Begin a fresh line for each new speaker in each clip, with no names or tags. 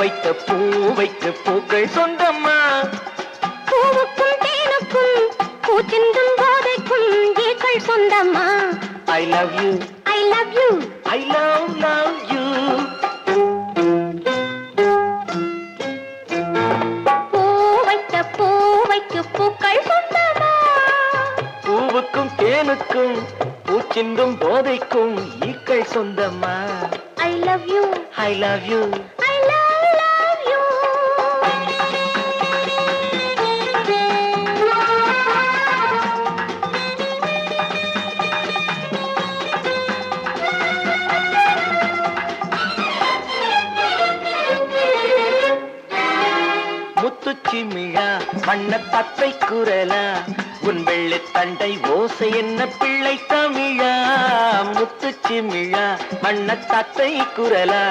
பூவைக்கு பூக்கள் சொந்தம்மா.
பூவுக்கும் தேனுக்கும் பூச்சிந்தும் போதைக்கும் ஈக்கள் சொந்தம்மா.
I love you,
I love you,
I love you.
பூவைக்கு பூக்கள் சொந்தம்மா.
பூவுக்கும் தேனுக்கும் பூச்சிந்தும் போதைக்கும் ஈக்கள் சொந்தம்மா.
I love you,
I love you,
I love you.
முத்துச்சிமிழா வண்ண தத்தை குரலா உன் வெள்ளி தண்டை ஓசை என்ன பிள்ளை தமிழா. முத்துச்சிமிழா வண்ண தத்தை குரலா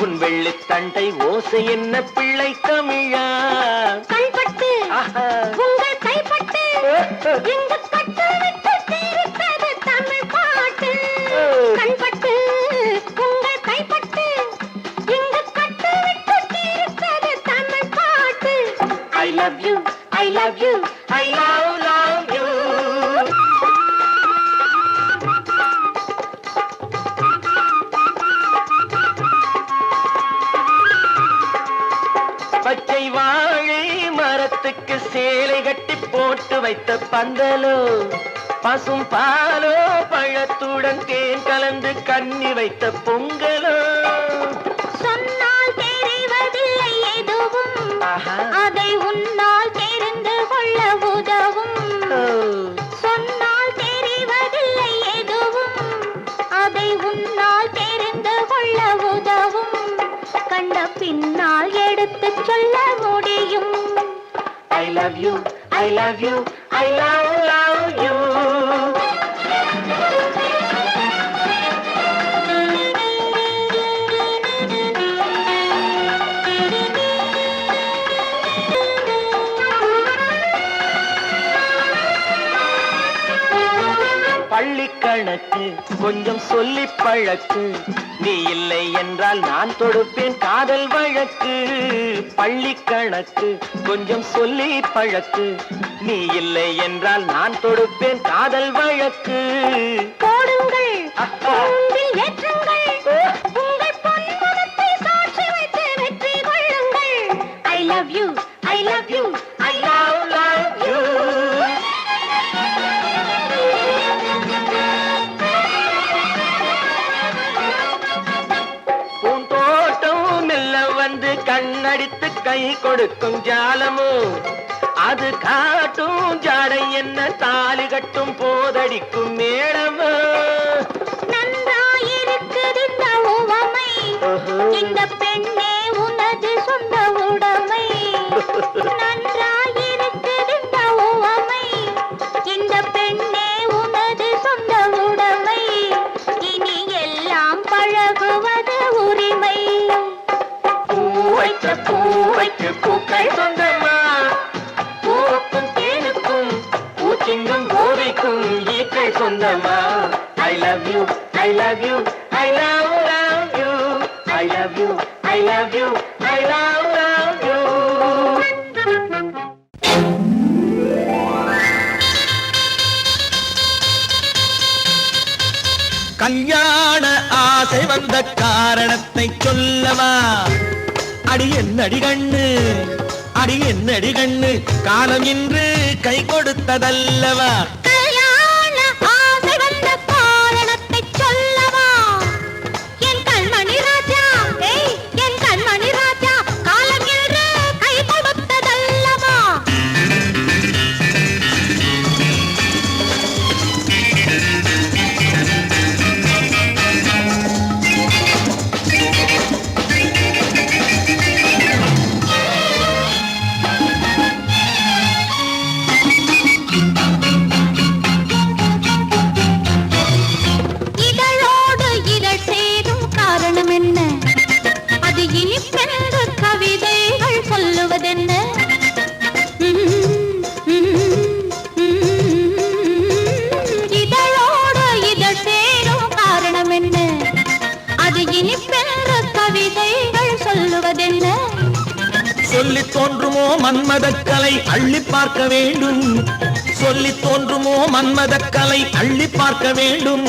உன் வெள்ளி தண்டை ஓசை என்ன பிள்ளை தமிழா.
கண்பட்டு உங்கள் கைப்பட்டு எங்க கட்டு விட்டு தீர்த்தது தமிழ் பாட்டு. கண்பட்டு உங்கள் கைப்பட்டு எங்க கட்டு விட்டு தீர்த்தது தமிழ் பாட்டு.
I love you, I love you, I love you. பச்சை வாழை மரத்துக்கு சேலை கட்டி போட்டு வைத்த பந்தலோ பசும் பாலோ பழத்துடன் தேன் கலந்து கண்ணி வைத்த பொங்கலோ.
சொன்னால் தெரிவதில்லை எதுவும் அதை உன்னால் தெரிந்து கொள்ள உதவும். சொன்னால் தெரிவதில்லை எதுவும் அதை உன்னால் தெரிந்து கொள்ள உதவும். கண்ட பின்னால் எடுத்து சொல்ல முடியும்.
I love you, I love you, I love you. பள்ளிக்கணக்கு கொஞ்சம் சொல்லி பழக்கு, நீ இல்லை என்றால் நான் தொடுப்பேன் காதல் வழக்கு. பள்ளிக்கணக்கு கொஞ்சம் சொல்லி பழக்கு, நீ இல்லை என்றால் நான் தொடுப்பேன் காதல் வழக்கு.
போடுங்கள் ஏற்றுங்கள் உங்கள் பொன்முகத்தை சாட்சி வைத்து வெற்றி கொள்ளுங்கள். I love you, I love you,
I love you. கண்ணடித்து கை கொடுக்கும் ஜாலமோ அது காட்டும் ஜாடை என்ன தாலி கட்டும் போதடிக்கும் மேடமோ.
நன்றாயிருக்குது இந்த உவமை, இந்த பெண்ணே உனது சொந்த உடைமை. நன்றாயிருக்குது இந்த உவமை, இந்த பெண்ணே உனது சொந்த உடைமை. இனி எல்லாம் பழகுவது உரிமை.
பூவைக்கு பூக்கள் சொந்தம்மா. பூவுக்கும் தேனுக்கும் பூச்சிங்கும் போதைக்கும் ஈக்கள் சொந்தம்மா. I love you, I love you, I love you. I love you, I love you, I love you. கல்யாண ஆசை வந்த காரணத்தை சொல்லவா? அடி என்னடி கண்ணு, அடி என்னடி கண்ணு, காலம் இன்று கை கொடுத்ததல்லவா?
கல்யாண ஆசை வந்த காரணத்தை சொல்லவா? என் கண்மணி ராஜா, என் கண்மணி ராஜா, காலம் இன்று கை கொடுத்ததல்லவா?
தோன்றுமோ மன்மதக்கலை அள்ளி பார்க்க வேண்டும், சொல்லி தோன்றுமோ மன்மதக்கலை அள்ளி பார்க்க வேண்டும்.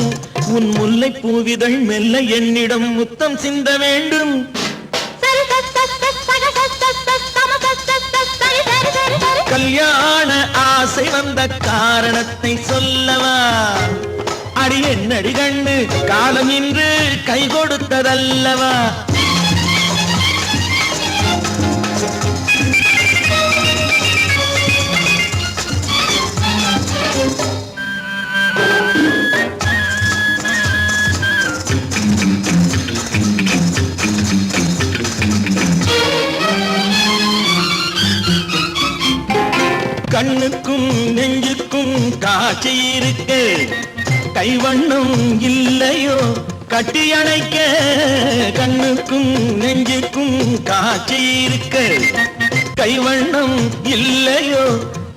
உன் முல்லை பூவிதழ் மெல்ல என்னிடம் முத்தம் சிந்த வேண்டும். கல்யாண ஆசை வந்த காரணத்தை சொல்லவா? அடி என்னடி கண்ணு காலம் இன்று கை கொடுத்ததல்லவா? கண்ணுக்கும் நெஞ்சுக்கும் காட்சி இருக்கு, கைவண்ணம் இல்லையோ கட்டி அணைக்க. கண்ணுக்கும் நெஞ்சுக்கும் காட்சி இருக்கு, கைவண்ணம் இல்லையோ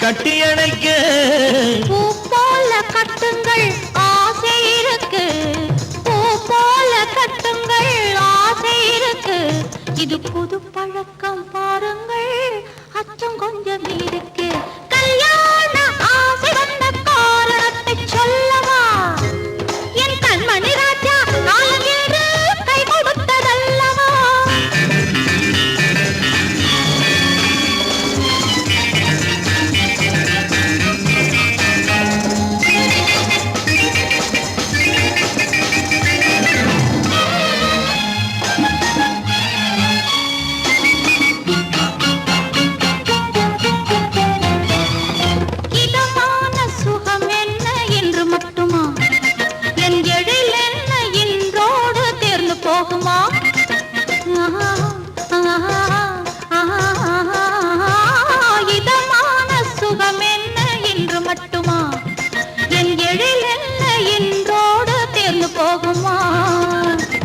கட்டி அணைக்க.
பூ போல கட்டுங்கள் ஆசை இருக்கு, பூ போல கட்டுங்கள் ஆசை இருக்கு. இது புது பழக்கம் பாருங்கள், அச்சம் கொஞ்சம் இருக்கு. கல்யாண ஆசை வந்த காரணத்தை சொல்லவா? என் கண்மணி ராஜா காலம் என்று கை கொடுத்ததல்லவா?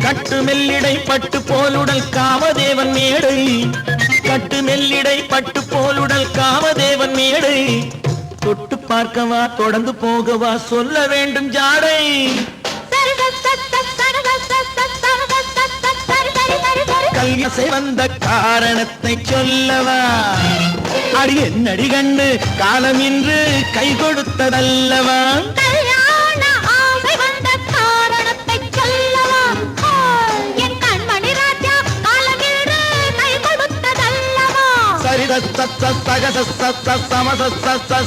கட்டு மெல்லிடை பட்டு போலுடல் காமதேவன் மேடை, கட்டு மெல்லிடை பட்டு போலுடல் காமதேவன் மேடை. தொட்டு பார்க்கவா தொடர்ந்து போகவா சொல்ல வேண்டும் ஜாடை. கல்யாசை வந்த காரணத்தை சொல்லவா? அடி என்னடி கண்டு காலம் இன்று கை கொடுத்ததல்லவா?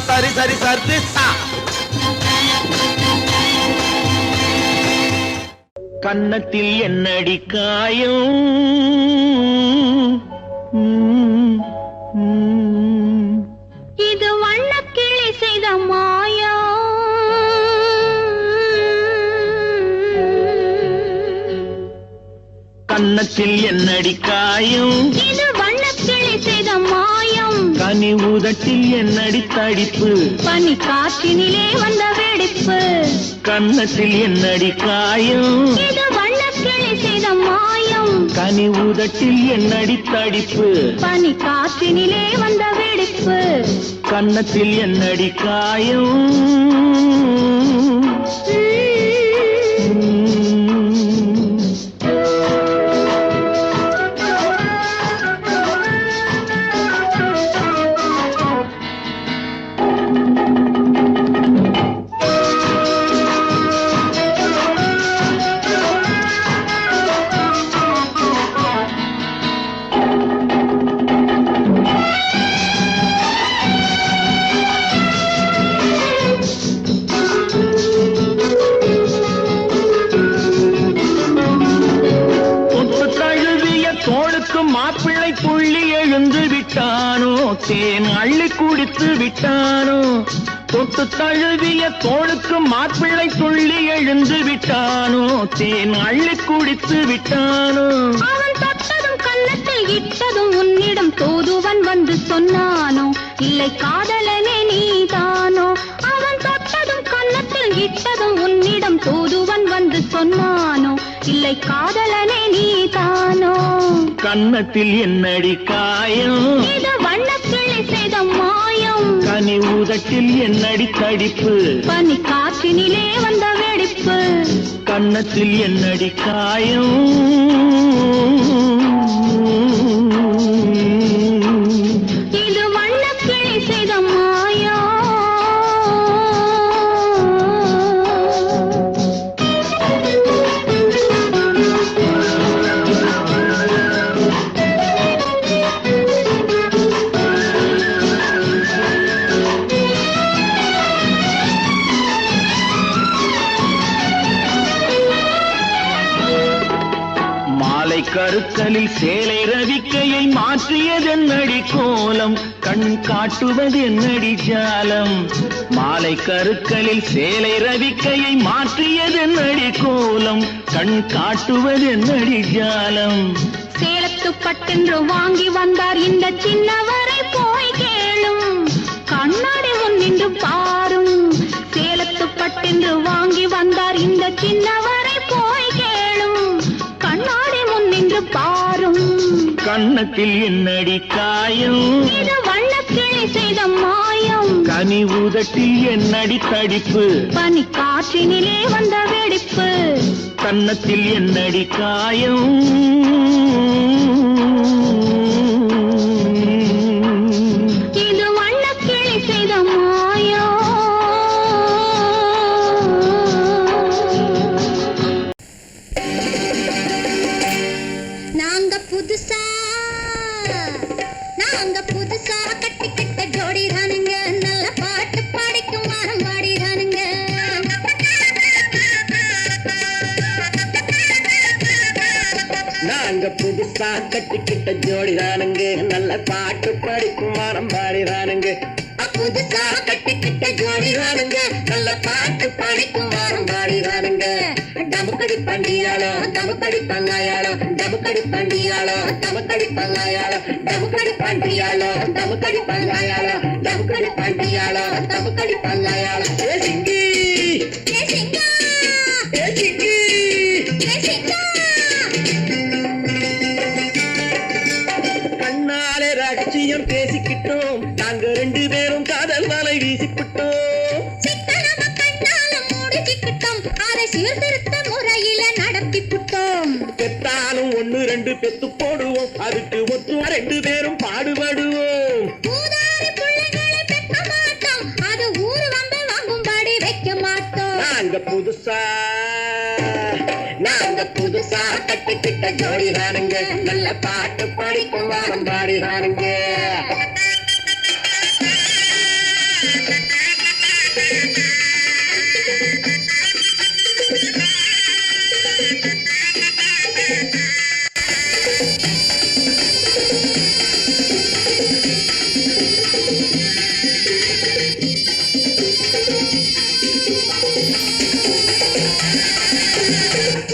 சரி சரி சரி. கன்னத்தில் என்னடி காயம்,
இது வண்ணக்கிளி செய்த மாயம்.
கன்னத்தில் என்னடி காயம்,
இது வண்ணக்கிளி செய்த மாயம்.
கனி உதட்டில் என்னடி தடிப்பு,
பனி காற்றினிலே வந்த வெடிப்பு.
கன்னத்தில் என்னடி காயம்,
இது வண்ணக்கிளி செய்த மாயம்.
கனி உதட்டில் என்னடி தடிப்பு,
பனி காற்றினிலே வந்த வெடிப்பு.
கன்னத்தில் என்னடி காயம். மாப்பிள்ளை புள்ளி எழுந்து விட்டானோ, தேன் அள்ளி குடித்து விட்டானோ. தொட்டு தழுவிய தோளுக்கு மாப்பிள்ளை துள்ளி எழுந்து விட்டானோ, தேன் அள்ளி குடித்து விட்டானோ.
அவன் தொட்டதும் கன்னத்தில் இட்டதும் உன்னிடம் தூதுவன் வந்து சொன்னானோ, இல்லை காதலனே நீதானோ. அவன் தொட்டதும் கன்னத்தில் இட்டதும் உன்னிடம் தூதுவன் வந்து சொன்னானோ, இல்லை காதலனே நீதானோ.
கன்னத்தில் என்னடி காயம்,
இது வண்ணக்கிளி செய்த மாயம்.
கனி உதட்டில் என்னடி தடிப்பு,
பனி காற்றினிலே வந்த வெடிப்பு.
கன்னத்தில் என்னடி காயம். மாலை கருக்கலில் சேலை ரவிக்கையை மாற்றியதென்னடி கோலம் கண் காட்டுவதென்னடி ஜாலம் மாலை கருக்கலில் சேலை ரவிக்கையை மாற்றியதென்னடி கோலம் கண் காட்டுவதென்னடி ஜாலம்
சேலத்து பட்டென்று வாங்கி வந்தார் இந்த சின்னவரை போய் கேளும் கண்ணாடி முன்னின்று பாரும் சேலத்து பட்டென்று வாங்கி வந்தார் இந்த சின்னவரை போய் கேளும் கண்ணாடி முன்னின்று பாரும்
கண்ணத்தில் என்னடி காயம்
இது வண்ணக்கிளி செய்த மாயம்
கனி உதட்டில் என்னடி தடிப்பு
பனி காற்றினிலே வந்த வெடிப்பு
கன்னத்தில் என்னடி காயம்
இது வண்ணக்கிளி செய்த மாயம் நாங்க புதுசா கட்டிக்கிட்ட ஜோடி தானுங்க நல்ல பாட்டு பாடிக்கும் வாரம் பாடிதானுங்க
நாங்க புதுசா கட்டிக்கிட்ட ஜோடிதானுங்க நல்ல பாட்டு படிக்கும் வாரம் பாடிதானுங்க புதுசா கட்டிக்கிட்ட ஜோடிதானுங்க நல்ல பாட்டு படிக்கும் வாரம் பாடிதானுங்க டமுக்கடி பண்டியாளோ டமுக்கடி பங்காயாளோ டமுக்கடி பண்டியாளோ டமுக்கடி பங்காயாளோ டமுக்கடி பண்டியாளோ டமுக்கடி பங்காயாளோ டமுக்கடி பண்டியாளோ டமுக்கடி பங்காயாளோ ஏ சிங்கி
ஏ சிங்கா
ஏ சிங்கி
ஏ சிங்கா
கண்ணாலே ரகசியம் பேசிக்கிட்டோம் நாங்க ரெண்டு பேரும் காதல் வலை வீசிக்கிட்டோம்
சிக்கனம கண்ணால மூடிக்கிட்டோம் அதை சீர்திருத்த முறையில நடத்திவிட்டோம்
பெத்தாலும் ஒண்ணு ரெண்டு பெத்து போடுவோம் அதுக்கு ஒத்து ரெண்டு பேரும் பாடுபடுவோம்
ஊதாரி பிள்ளைகளை பெற்ற மாட்டோம் அது ஊரு வந்து வாங்கும்படி வைக்க மாட்டோம்
நாங்க புதுசா கட்டிக்கிட்ட ஜோடிதானுங்க நல்ல பாட்டு படிக்கும் வாரம் பாடிதானுங்க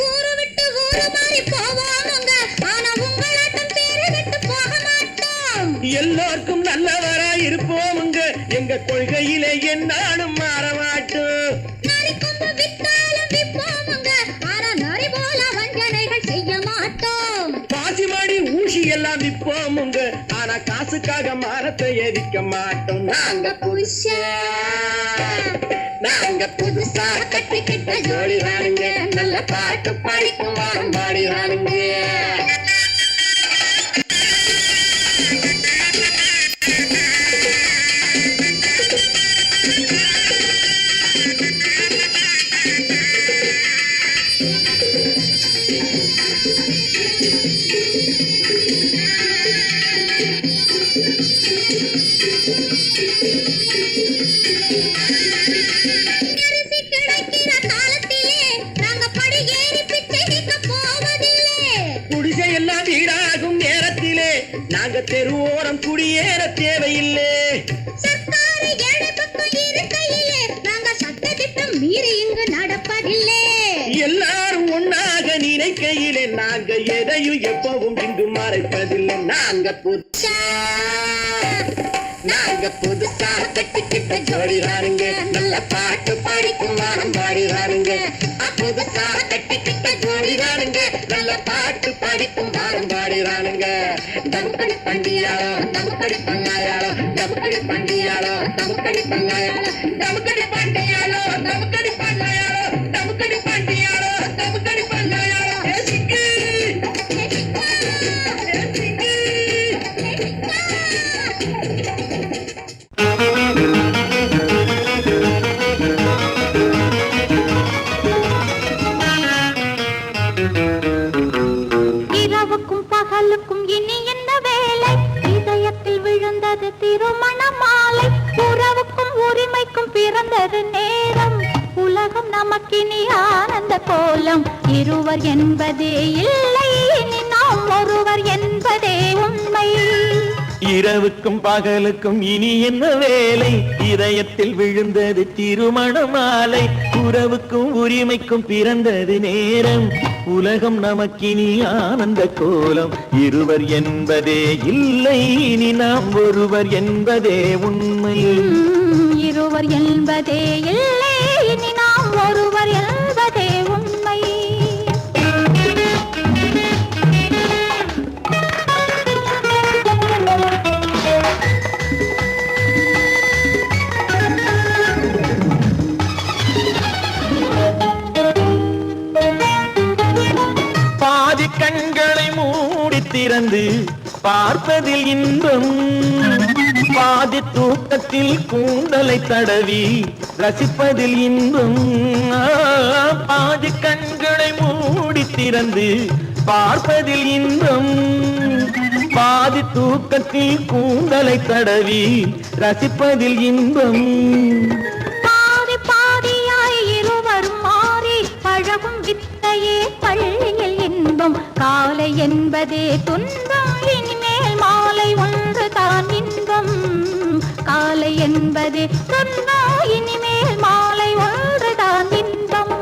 ஊரு விட்டு ஊரு மாறி போவாங்க ஆனா உங்களாட்டம் பேரு விட்டு போக மாட்டோம்
எல்லாருக்கும் நல்லவரா இருப்போமுங்க எங்க கொள்கையிலே என்னாலும் மாற மாட்டோம்
நரி கொம்பு வித்தாலும் விப்போமுங்க ஆனா நரி போல வஞ்சனைகள் செய்ய மாட்டோம்
பாசிமாடி ஊசி எல்லாம் விற்போமுங்க ஆனா காசுக்காக மரத்தை எரிக்க மாட்டோம் நாங்க புதுசா கட்டிக்கிட்ட ஜோடிதானுங்க நல்ல பாட்டு படிக்கும் வாரம் பாடிதானுங்க
அரிசி கிடைக்கிற காலத்திலே நாங்க படி ஏறி பிச்சை நிற்க போவதில்லை
குடிசை எல்லாம் வீடாகும் நேரத்திலே நாங்க தெருவோரம் குடியேற தேவையில்லை
சர்க்கார ஏழை பக்கம் இருக்கையிலே நாங்க சட்டத்திட்டம் மீறி இங்கு நடப்பதில்லை
எல்லாரும் ஒன்னாக நினைக்கையிலே நாங்க எதையும் எப்பவும் இங்கு மறைப்பதில்லை நாங்க புதுசா கட்டிக்கிட்ட ஜோடிதானுங்க நல்ல பாட்டு படிக்கும் வாரம் பாடிதானுங்க புதுசா கட்டிக்கிட்ட ஜோடிதானுங்க நல்ல பாட்டு படிக்கும் வாரம் பாடிதானுங்க டமுக்கடி பண்டியாளோ டமுக்கடி பங்காயாளோ டமுக்கடி பண்டியாளோ டமுக்கடி பங்காயாளோ டமுக்கடி பண்டியாளோ டமுக்கடி பங்காயாளோ டமுக்கடி பண்டியாளோ டமுக்கடி பங்காயாளோ ஏ சிக்கு ஏ சிக்கு
இரவுக்கும் பகலுக்கும் இனி என்ன வேலை இதயத்தில் விழுந்தது திருமண மாலை உறவுக்கும் உரிமைக்கும் பிறந்தது நேரம் உலகம் நமக்கினி ஆனந்த கோலம் இருவர் என்பதே இல்லை இனி ஒருவர் என்பதே உண்மை.
இரவுக்கும் பகலுக்கும் இனி என்ன வேலை, இதயத்தில் விழுந்தது திருமண மாலை. உறவுக்கும் உரிமைக்கும் பிறந்தது நேரம், உலகம் நமக்கினி ஆனந்த கோலம். இருவர் என்பதே இல்லை, இனி நாம் ஒருவர் என்பதே உண்மை.
இருவர் என்பதே இல்லை, இனி நாம் ஒருவர் என்பதே உண்மை.
பாதி கண்களை மூடி திறந்து பார்ப்பதில் இன்பம், பாதி தூக்கத்தில் கூந்தலை தடவி ரசிப்பதில் இன்பம். பாதி கண்களை மூடி திறந்து பார்ப்பதில் இன்பம், பாதி தூக்கத்தில் கூந்தலை தடவி ரசிப்பதில் இன்பம்.
பாதி பாதியாய் இருவரும் மாறி பழகும் வித்தையே பள்ளியில் இன்பம். காலை என்பதே துன்பம், இனிமேல் மாலை ஒன்று தான் இன்பம். காலை என்பதே துன்பம், இனிமேல் மாலை ஒன்று தான் இன்பம்.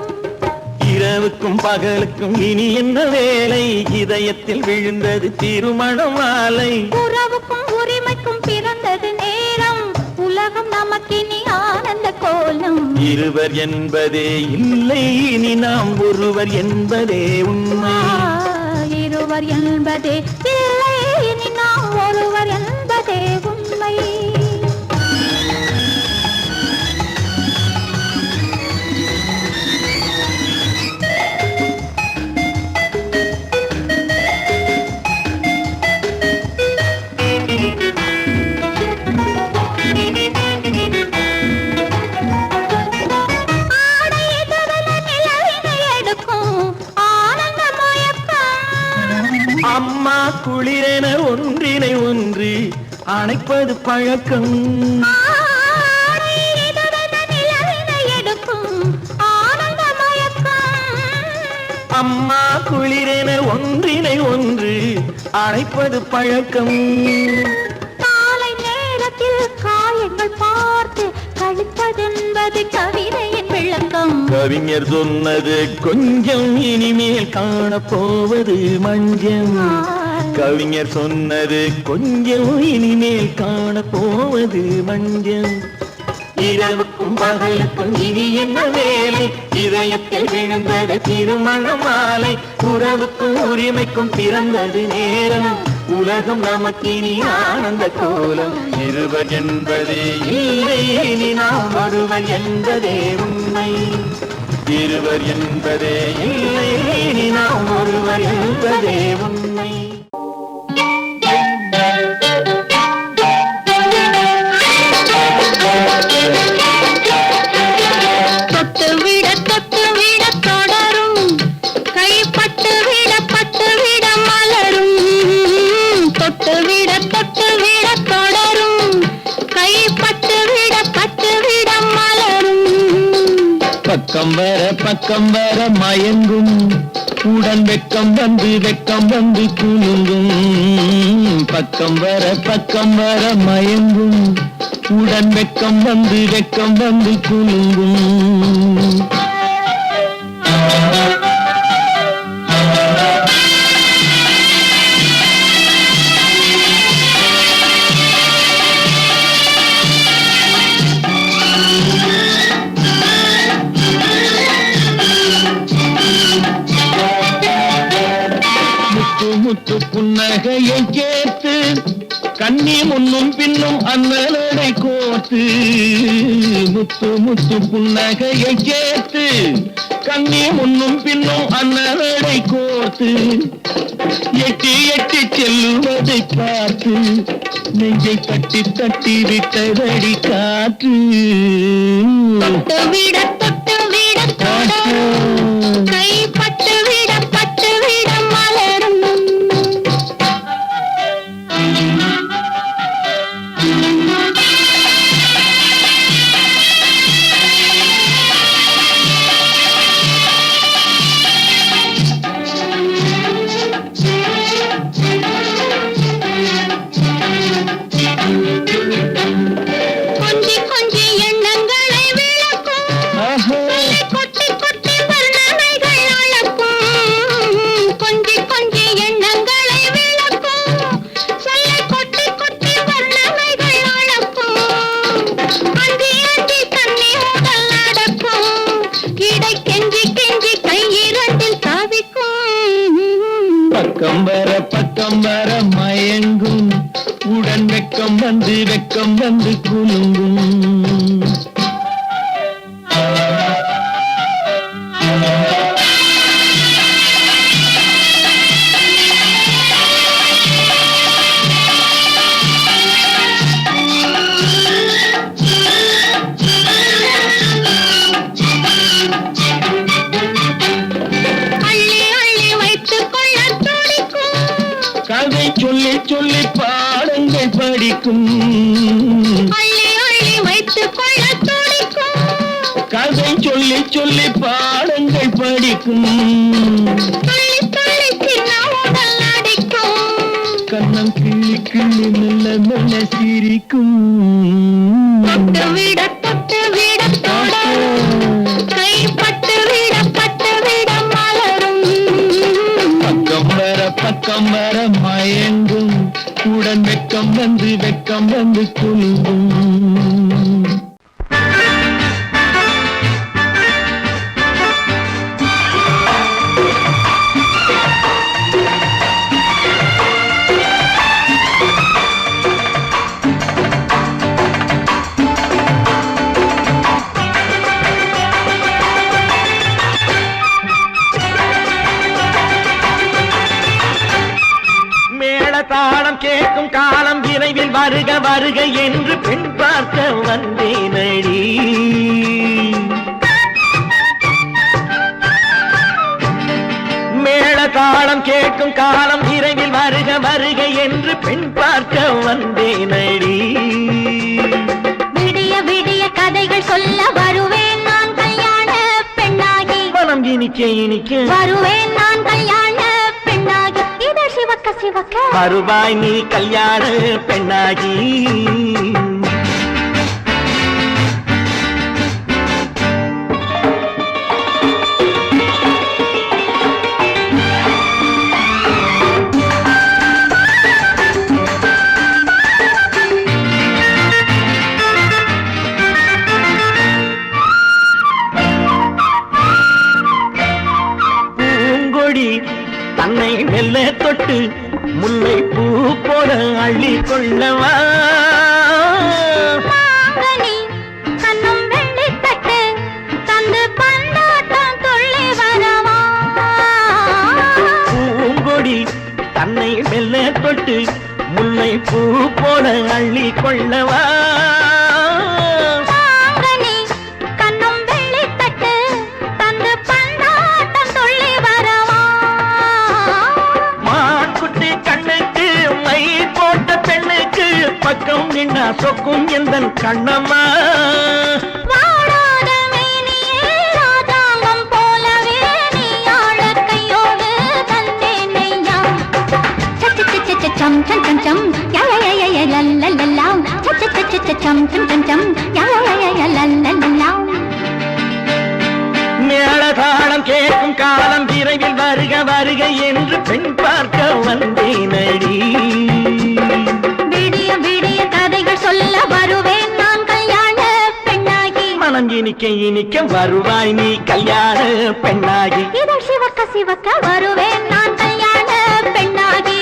இரவுக்கும் பகலுக்கும் இனி என்ன வேலை, இதயத்தில் விழுந்தது திருமண மாலை.
உறவுக்கும் உரிமைக்கும் பிறந்தது நேரம், உலகம் நமக்கினி ஆனந்த கோலம்.
இருவர் என்பதே இல்லை, இனி நாம் ஒருவர் என்பதே உண்மை.
இருவர் என்பதே இல்லை, இனி நாம் ஒருவர் என்பதே உண்மை.
அம்மா குளிரென ஒன்றினை ஒன்று அணைப்பது பழக்கம். அம்மா குளிரென ஒன்றினை ஒன்று அணைப்பது பழக்கம்.
காலை நேரத்தில் காயங்கள் பார்த்து கழிப்பதென்பது கவிதையின் விளக்கம்.
கவிஞர் சொன்னது கொஞ்சம், இனிமேல் காணப்போவது மஞ்சம். கவிஞர் சொன்னது கொஞ்சம், இனிமேல் காணப்போவது மஞ்சம். இரவுக்கும் பகலுக்கும் இனி என்ன வேலை, இதயத்தில் விழுந்தது திருமண மாலை. உறவுக்கும் உரிமைக்கும் பிறந்தது நேரம், உலகம் நமக்கினி ஆனந்த கோலம். இருவர் என்பதே இல்லை, இனி நாம் ஒருவர் என்பதே உண்மை. இருவர் என்பதே இல்லை, இனி நாம் ஒருவர் என்பதே உண்மை.
தொட்டு விட தொடரும், கைப்பட்டு விட மலரும். தொட்டு விட தொடரும், கைப்பட்டு விட மலரும்.
பக்கம் வர மயங்கும், உடன் வெக்கம் வந்து குலுங்கும். பக்கம் வர மயங்கும், உடன் வெக்கம் வந்து குலுங்கும். முத்து புன்னகையை கேட்டு கண்ணி முன்னும் பின்னும் அண்ணலடை கோர்த்து. முத்து புன்னகையை கேட்டு கண்ணி முன்னும் பின்னும் அண்ணலடை கோர்த்து. எட்டி செல்லுவதை பார்த்து நெஞ்சை தட்டி விட்டதடி காற்று.
தொட்டு விட தொடரும், கைப்பட்டு விட மலரும்.
பக்கம் வர மயங்கும் உடன் வெக்கம் வந்து குலுங்கும் கதை சொல்லி சொல்லி பாடங்கள் படிக்கும் கதை சொல்லி சொல்லி பாடங்கள் படிக்கும் கண்ணம் கிள்ளி கிள்ளி மெல்ல மெல்ல சிரிக்கும் பக்கம் வர மயங்கும் உடன் வெக்கம் வந்து குலுங்கும் தாளம் கேட்கும் காலம் விரைவில் வருக வருக என்று பெண் பார்க்க வந்தேனடி மேள தாளம் கேட்கும் காலம் விரைவில் வருக வருக என்று பெண் பார்க்க வந்தேனடி
விடிய விடிய கதைகள் சொல்ல வருவேன் நான் கல்யாண பெண்ணாகி
மனம் இனிக்க
வருவேன் நான் கல்யாண பெண்ணாகி இதழ் சிவக்க சிவக்க
வருவாய் நீ கல்யாண பெண்ணாகி பூங்கொடி தன்னை மெல்ல தொட்டு முல்லை பூ போல அள்ளி கொள்ளவா
கண்ணும் வெள்ளி தட்டு தந்து பந்தாட்டம் துள்ளி வரவா
பூங்கொடி தன்னை மெல்ல தொட்டு முல்லை பூ போல அள்ளி கொள்ளவா பக்கம் நின்னா சொக்கும் எந்தன் கண்ணம்மா
வாடாத மேனியே ராஜாங்கம் போலவே நீ ஆள கையோடு தந்தேன் நெய்யா சச்ச சச்ச சம் சம் சம் சம் யா யா யா யா லல்லல்லா சச்ச சச்ச சம் சம் சம் சம் யா யா யா லல்லல்லா
மேளதாளம் கேட்கும் காலம் விரைவில் வருக வருக என்று பெண் பார்க்க வந்தேனடி
சொல்ல வருவேன் நான் கல்யாண பெண்ணாகி
மனம் இனிக்க வருவாய் நீ கல்யாண பெண்ணாகி
இதழ் சிவக்க சிவக்க வருவேன் நான் கல்யாண பெண்ணாகி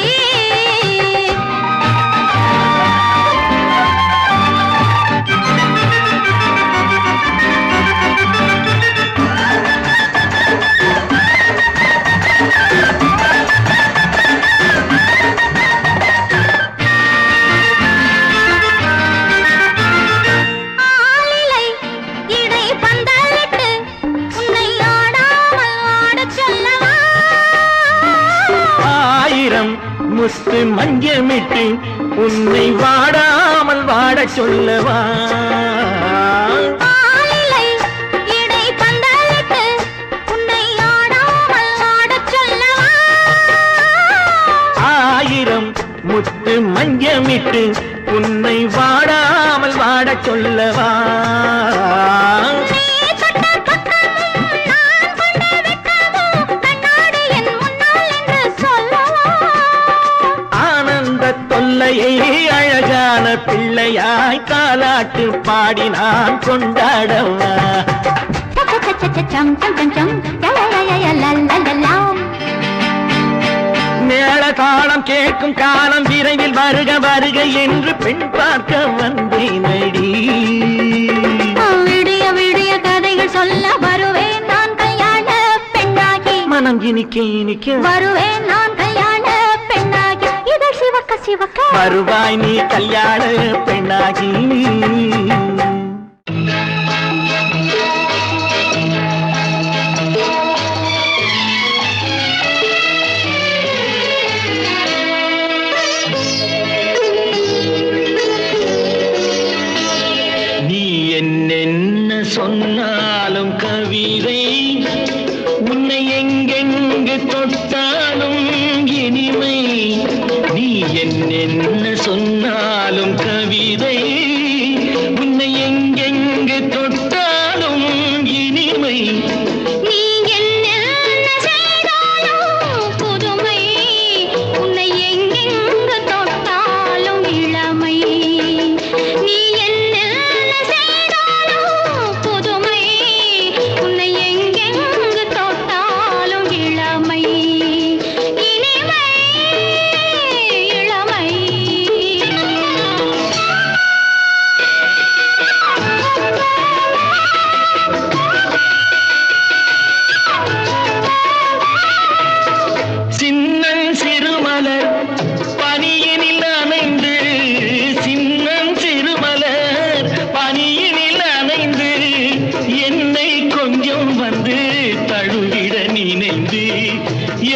முத்து மஞ்சமிட்டு உன்னை வாடாமல் வாட சொல்லவா ஆயிரம் முத்து மஞ்சமிட்டு உன்னை வாடாமல் வாட சொல்லவா அழகான பிள்ளையாய் தாலாட்டு பாடி நான் கொண்டாடவா
சம் சம் சம் சம் யா யா யா யா லல்லல்லா
தாளம் கேட்கும் காலம் விரைவில் வருக வருக என்று பெண் பார்க்க வந்தேனடி.
விடிய விடிய கதைகள் சொல்ல வருவேன் நான் கல்யாண பெண்ணாகி.
மனம் இனிக்க இனிக்க
வருவேன் நான் கல்யாண பெண்ணாகி. இதழ் சிவக்க சிவக்க
வருவாய் நீ கல்யாண பெண்ணாகி. என்னென்ன சொன்னாலும் கவிதை உன்னை எங்கெங்கு தொட்டாலும் இனிமை. நீ என்னென்ன சொன்னாலும் கவிதை உன்னை எங்கெங்கு தொட்டாலும் இனிமை.
நீ என்ன செய்தாலும் புதுமை உன்னை எங்கெங்கு தொட்டாலும் இளமை. நீ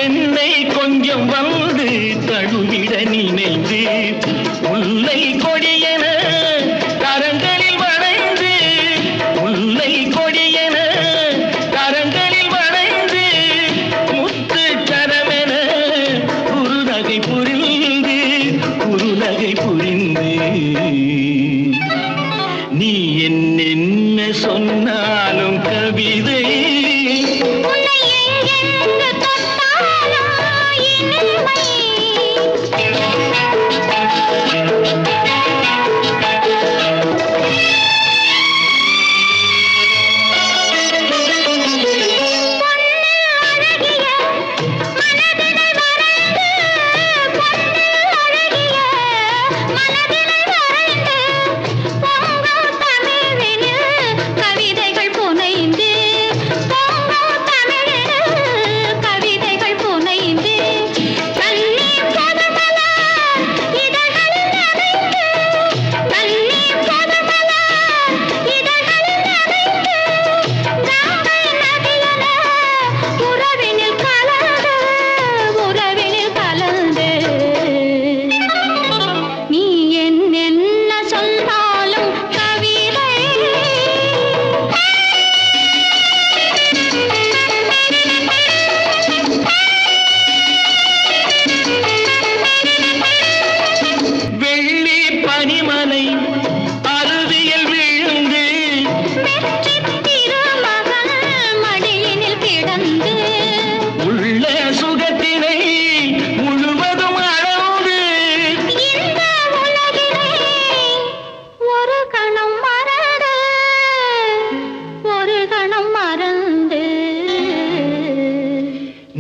என்னை கொஞ்சம் வந்து தழுவிட நினைந்து முல்லை கொடியென கரங்களில் வளைந்து முல்லை கொடியென கரங்களில் வளைந்து முத்து சரமென குறுநகை புரிந்து நீ என்னென்ன சொன்னாலும் கவிதை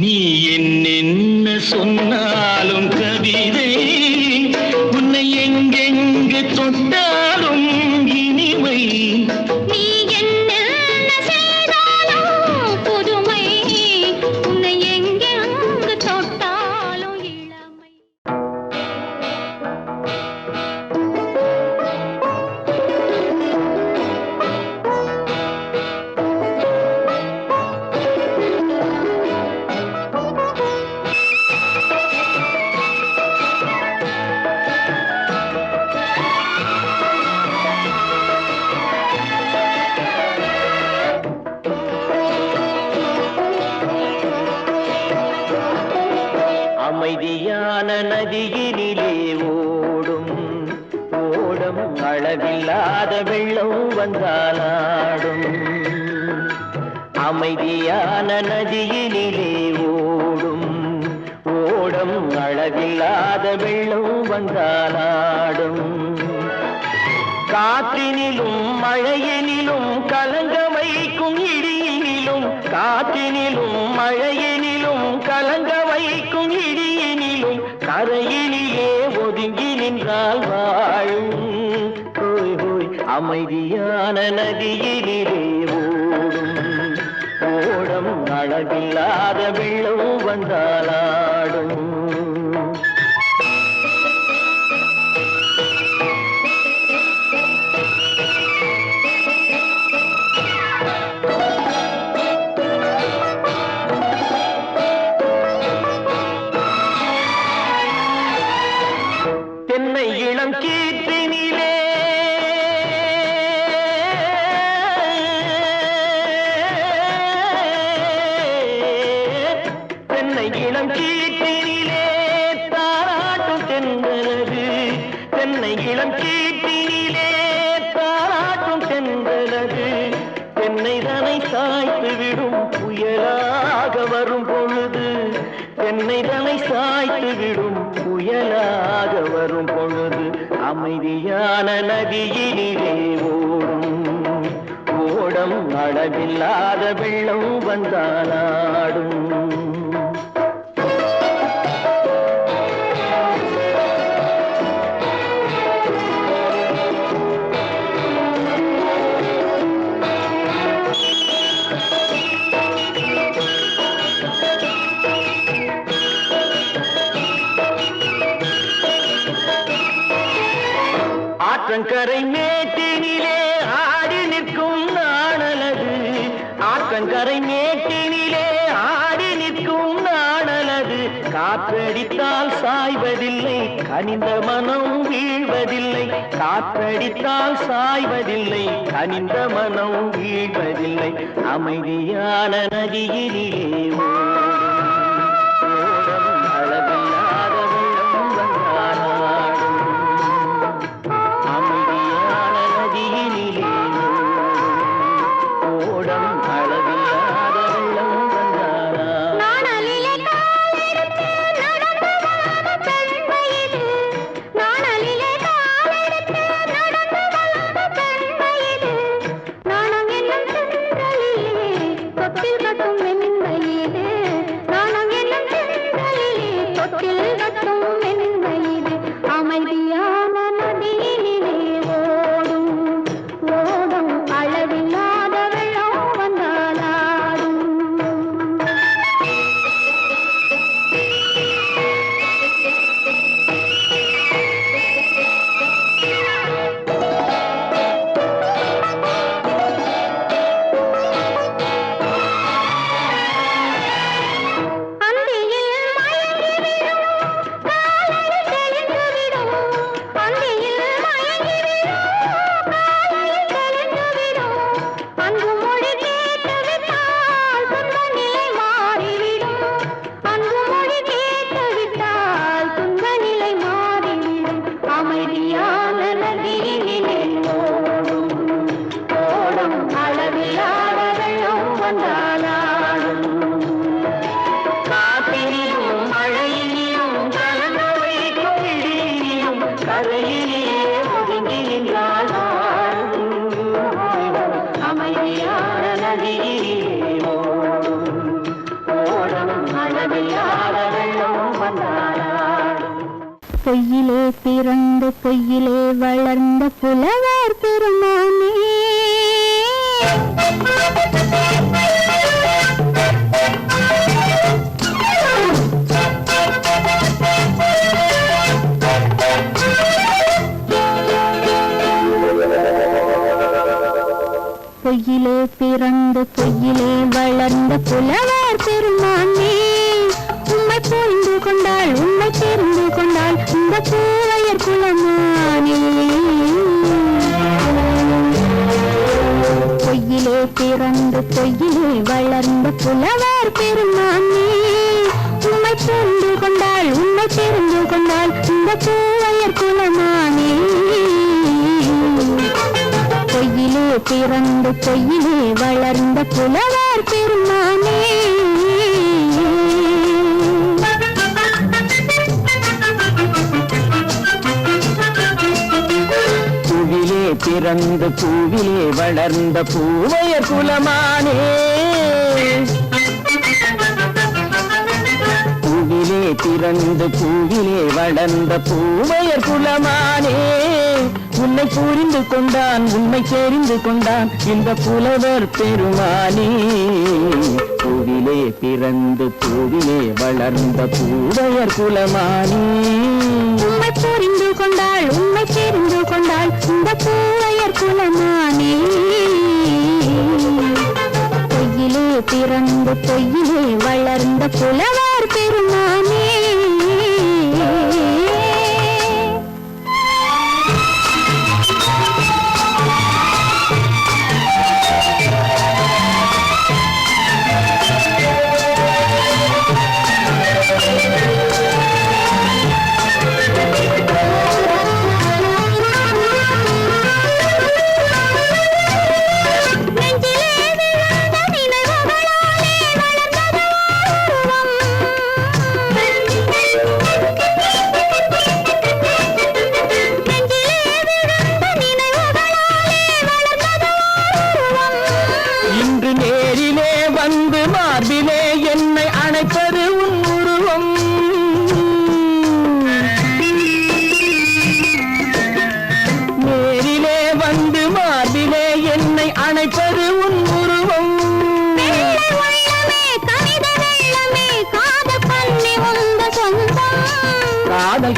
நீ என்னென்ன சொன்னாலும் கவிதை உன்னை எங்கெங்கு தொட்டாலும் இனிமை. நீ என்ன செய்தாலும் புதுமை உன்னை எங்கெங்கு தொட்டாலும் இளமை.
அமைதியான நதியினிலே ஓடும் ஓடும் அளவில்லாத வெள்ளம் வந்தாலாடும். அமைதியான நதியினிலே ஓடும் ஓடும் அளவில்லாத வெள்ளம் வந்தாலாடும். காற்றினிலும் மழையினிலும் கலங்க வைக்கும் இடியினிலும் காற்றினிலும் மழையினிலும் கலங்க வைக்கும் இடியினிலும்
கரையிலே ஒதுங்கி நின்றால் வாழும் ஹோய் ஹோய் அமைதியான நதியிலே ஓடும் ஓடம் அளவில்லாத வெள்ளம் வந்தாலாடும் தென்னை இளம் கீற்றினிலே தென்னை இளம் கீற்றினிலே தாராட்டும் தென்றலது தென்னை இளம் கீற்றினிலே தாராட்டும் தென்றலது தென்னை தனை சாய்த்து விடும் புயலாக வரும் பொழுது தென்னை தனை சாய்த்து விடும் புயலாக வரும் பொழுது அமைதியான நதியினிலே ஓடும் ஓடம் அளவில்லாத வெள்ளம் வந்தாலாடும் ஆற்றங்கரை மேட்டினிலே ஆடி நிற்கும் நாணலது ஆற்றங்கரை மேட்டினிலே ஆடி நிற்கும் நாணலது காற்றடித்தால் சாய்வதில்லை கனிந்த மனம் வீழ்வதில்லை காற்றடித்தால் சாய்வதில்லை கனிந்த மனம் வீழ்வதில்லை அமைதியான நதியிலே ஓடும் அளவில்லாத வெள்ளம் வந்தாலாடும் அமைதியான நதியினிலே ஓடம் அளவில்லாத வெள்ளம் வந்தாலாடும்
நாணலிலே காலெடுத்து நடந்து வளர்ந்த பெண்மையிது நாணலிலே காலெடுத்து நடந்து வளர்ந்த பெண்மையிது நாணம் என்னும் சென்றலிலே தொட்டில் கட்டும் மென்மையிது நாணம் என்னும் சென்றலிலே தொட்டில் கட்டும் மென்மையிது அமைதியான நதியினிலே ஓடும் ஓடும் அளவில்லாத வெள்ளம் வந்தாலாடும் அந்தியில் மயங்கிவிடும் காலையில் தெளிந்துவிடும் அந்தியில் மயங்கிவிடும் காலையில் தெளிந்துவிடும் அன்பு மொழி கேட்டுவிட்டால் துன்ப நிலை மாறிவிடும் அன்பு மொழி கேட்டுவிட்டால் துன்ப நிலை மாறிவிடும் அமைதியான நதியினிலே ஓடும் ஓடும் அளவில்லாத வெள்ளம் வந்தாலாடும் காற்றினிலும் மழையிலும் கலந்து வைக்கும் இடியிலும் கரையிலே ஒதுங்கி நின்றால் அமைதியான நதியிலே ஓடும் ஓடும் அளவில்லாத வெள்ளம் வந்தாலாடும் பொய்யிலே பிறந்து பொய்யிலே வளர்ந்த புலவர் பெருமானே பொய்யிலே பிறந்து பொய்யிலே வளர்ந்த புலவர் பெருமானே உம்மை புரிந்து கொண்டாள் உம்மை தெரிந்து கொண்டாள் இந்த பூவையர் குலமானே பொய்யிலே பிறந்து பொய்யிலே வளர்ந்த புலவர் பெருமானே உம்மை புரிந்து கொண்டாள் உம்மை தெரிந்து கொண்டாள் இந்த பூவையர் குலமானே பொய்யிலே பிறந்து பொய்யிலே வளர்ந்த புலவர் பெருமானே
பூவிலே பிறந்து பூவிலே வளர்ந்த பூவையர் குலமானே பூவிலே பிறந்து பூவிலே வளர்ந்த பூவையர் குலமானே உன்னை புரிந்து கொண்டான் உண்மை தெரிந்து கொண்டான் இந்த புலவர் பெருமானே பூவிலே பிறந்து பூவிலே வளர்ந்த பூவையர் குலமானே
உண்மை புரிந்து கொண்டாள் உண்மை தெரிந்து கொண்டாள் இந்த பூவையர் குலமானே பொய்யிலே பிறந்து பொய்யிலே வளர்ந்த புலவர் பெருமானே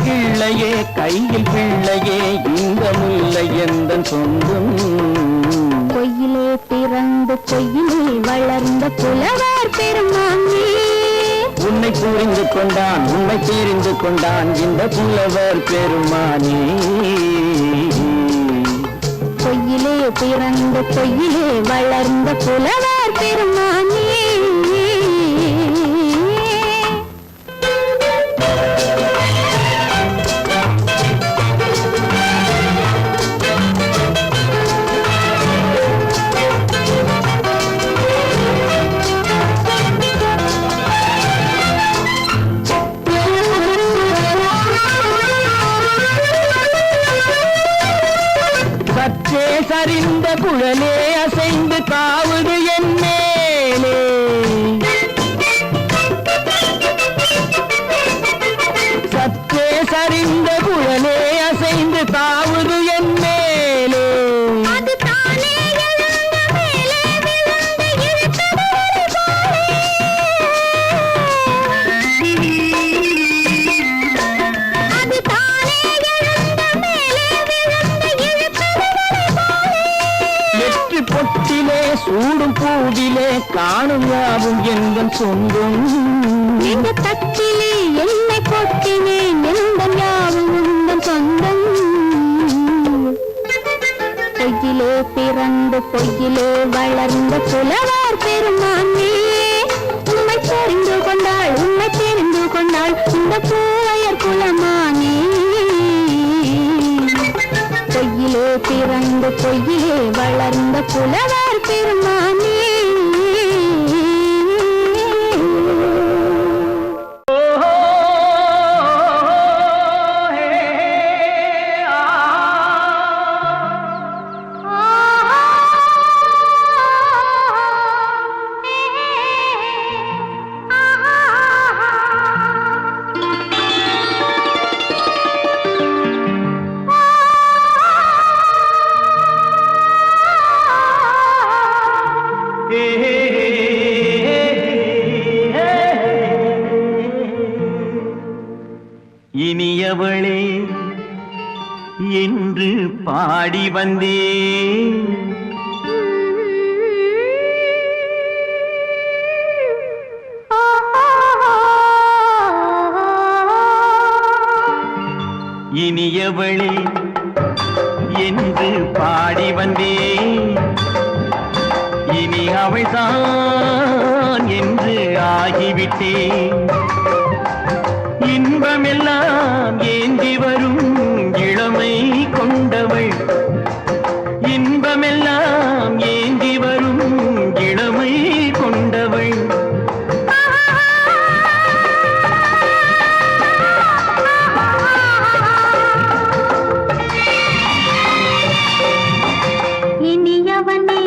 கிள்ளையே கையில் பிள்ளையே இந்த முல்லை எந்த சொந்தம்
பொய்யிலே பிறந்து பொய்யிலே வளர்ந்த புலவர் பெருமானே
உன்னை புரிந்து கொண்டான் உண்மை தெரிந்து கொண்டான் இந்த புலவர் பெருமானே
பொய்யிலே பிறந்து பொய்யிலே வளர்ந்த புலவர் பெருமானே
சரிந்த குழலே அசைந்து காவுது என் மேலே சற்றே சரிந்த குழலே அசைந்து காவுது என் மேலே
அது தானே எழுந்த மேலே விழுந்து இழுத்தது அது தானே எழுந்த மேலே விழுந்து இழுத்தது
பொட்டிலே சூடும் பூவிலே காணும் யாவும் எங்கள் சொந்தம்
இந்த தட்டிலே என்னை கொட்டினேன் எந்த யாவும் உங்கள் சொந்தம் பொய்யிலே பிறந்து பொய்யிலே வளர்ந்த புலவர் பெருமானே உண்மை தெரிந்து கொண்டாள் உண்மை தெரிந்து கொண்டாள் இந்த பூவையர் குலமானே பொய்யிலே பிறந்து பொய்யிலே வளர்ந்த புலவர் பெருமானே
இனியவளே என்று பாடி வந்தேன் இனியவளே என்று பாடி வந்தேன் இனி அவள்தான் என்று ஆகிவிட்டேன் இன்பமெல்லாம் ஏந்தி வரும் இளமை கொண்டவள் இன்பமெல்லாம் ஏந்தி வரும் இளமை கொண்டவள்
இனியவனே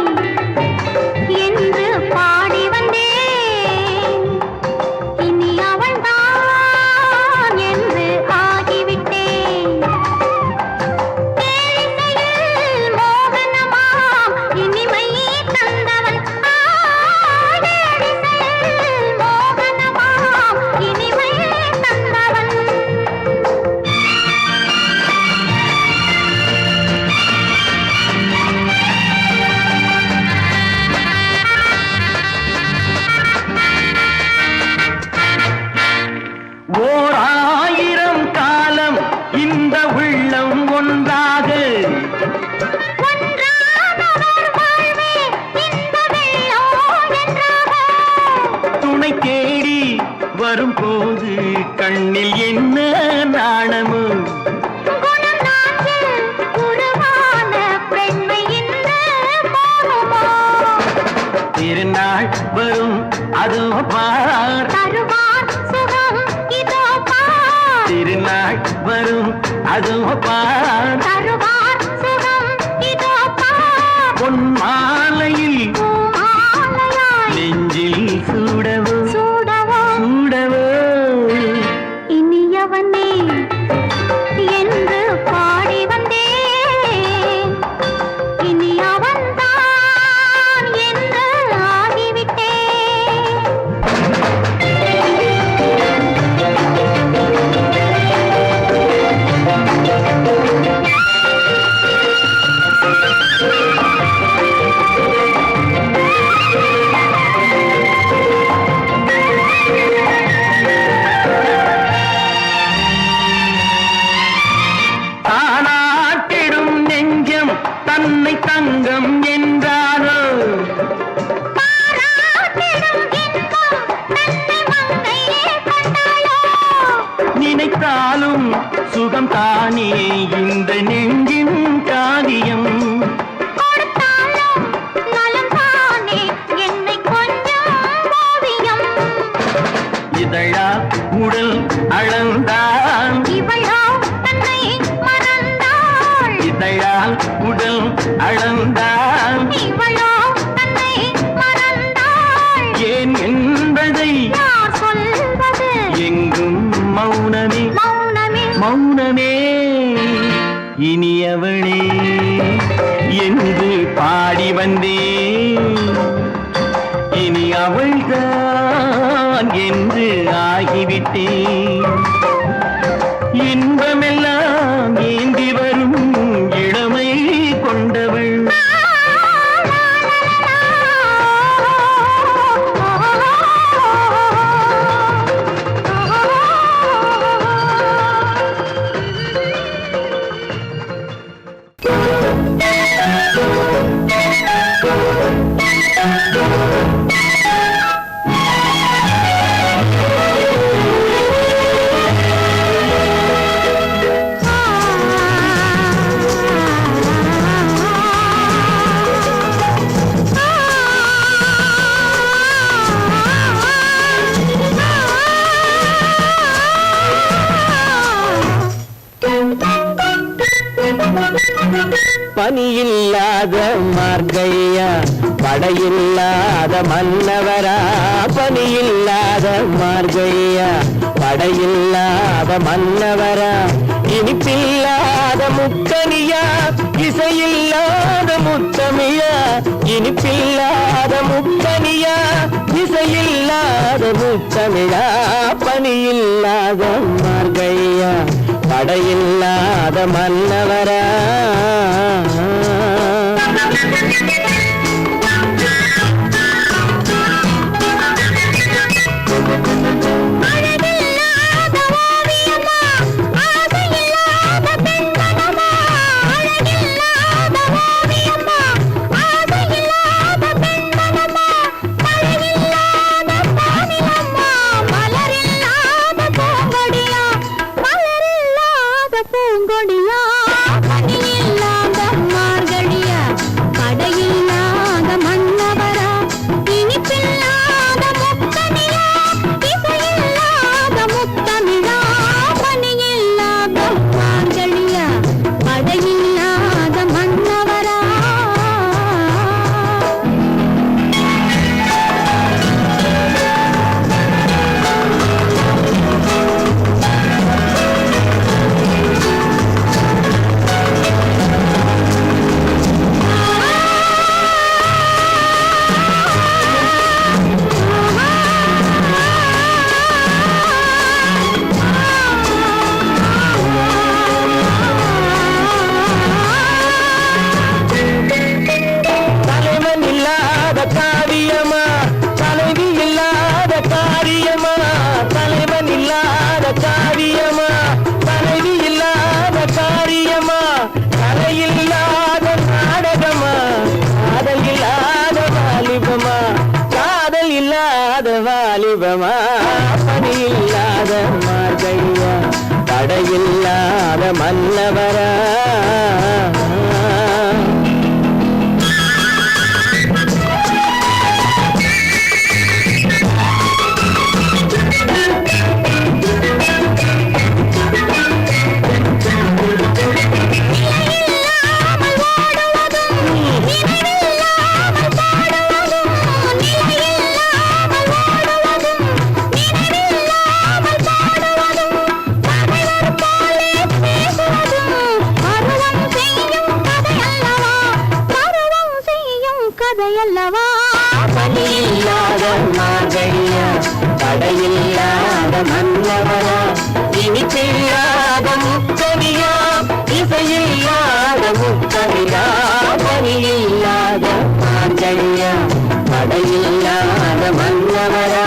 என்று பாடி வந்தேன் இனி அவள்தான்
இந்த உள்ளம் ஒன்றாக
ஒன்றானவர் வாழ்வே இந்த வெள்ளம் என்றாக.
துணை தேடி வரும்போது கண்ணில் என்ன நாணமோ
குணம் நாட்டில் உருவான பெண்மை இந்த மோகமோ.
திருநாள் வரும் அதோ பார்
தருவார் சுகம் இதோ பார்.
திருநாள் வரும் அதோ பார்
தருவார் சுகம் இதோ பார்.
பொன் மாலையில்
பூமாலையாய்
நெஞ்சில் சூடவோ
சூடவோ
சூடவோ
இனியவனே என்று பாடி வந்தேன். இனி அவன்தான் என்று ஆகிவிட்டேன்.
தானாட்டிடும் நெஞ்சம் தன்னை தங்கம் என்றாரோ
பாராட்டிடும் இன்பம் தன்னை மங்கையே கண்டாயோ.
நினைத்தாலும் சுகம் தானே இந்த நெஞ்சின் காரியம்
கொடுத்தாலும் நலம் தானே என்னை கொஞ்சம் ஓவியம்.
இதழா உடல் அளந்தான்
இவளோ தன்னை மறந்தாள்.
இதழால் உடல் அளந்தான்
இவளோ தன்னை மறந்தாள்.
ஏன் என்பதை
யார் சொல்வது
எங்கும் மௌனமே
மௌனமே.
மௌனமே இனியவளே என்று பாடி வந்தேன் இனி அவள்தான் என்று ஆகிவிட்டேன் இன்பமெல்லாம் ஏந்தி வரும் இளமை கொண்டவள் பனியில்லாத மார்கையா படையில்லாத மன்னவரா பனியில்லாத மார்கையா படையில்லாத மன்னவரா இனிப்பில்லாத முக்கனியா இசையில்லாத முத்தமிழா இனிப்பில்லாத முக்கனியா இசையில்லாத முத்தமிழா பனியில்லாத மார்கையா படையில்லாத மன்னவரா
அழகில்லாத ஓவியமா ஆசையில்லாத பெண்மனமா. அழகில்லாத ஓவியமா ஆசையில்லாத பெண்மனமா. மழையில்லாத பானிலம்மா மலரில்லாத பூங்கொடியா. மலரில்லாத பூங்கொடியா பனியில்லாத
தடையில்லாத மன்னவரா
கதையல்லவா
பலியில்லாத மார்கழியா தடையில்லாத மன்னவரா இனிப்பில்லாத முத்தமிழா இசையில்லாத முத்தமிழா பலியில்லாத மார்கழியா தடையில்லாத மன்னவரா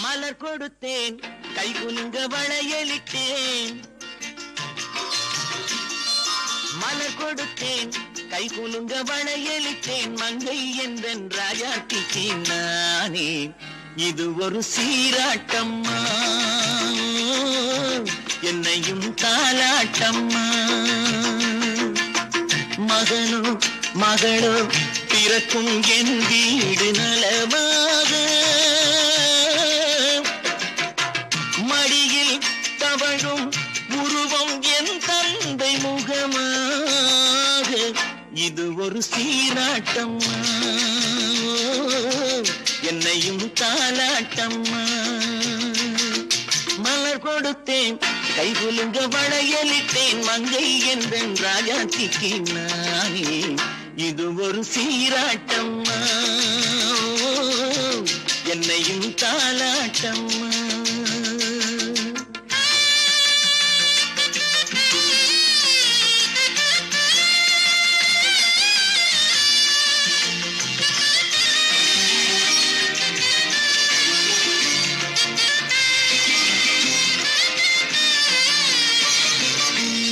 மலர் கொடுத்தேன் கை குலுங்க வளையலிட்டேன் மலர் கொடுத்தேன் கை குலுங்க வளையலிட்டேன் மங்கை என்றன் ராஜாத்திக்கு நானே இது ஒரு சீராட்டம்மா என்னையும் தாலாட்டம்மா மகனோ மகளோ பிறக்கும் என் வீடு நலமாக மடியில் தவழும் உருவம் என் தந்தை முகமாக இது ஒரு சீராட்டம்மா என்னையும் தாலாட்டம்மா மலர் கொடுத்தேன் கை குலுங்க வளையலிட்டேன் மங்கை என்பன் ராஜாத்திக்கு நானே இது ஒரு சீராட்டம்மா என்னையும் தாலாட்டம்மா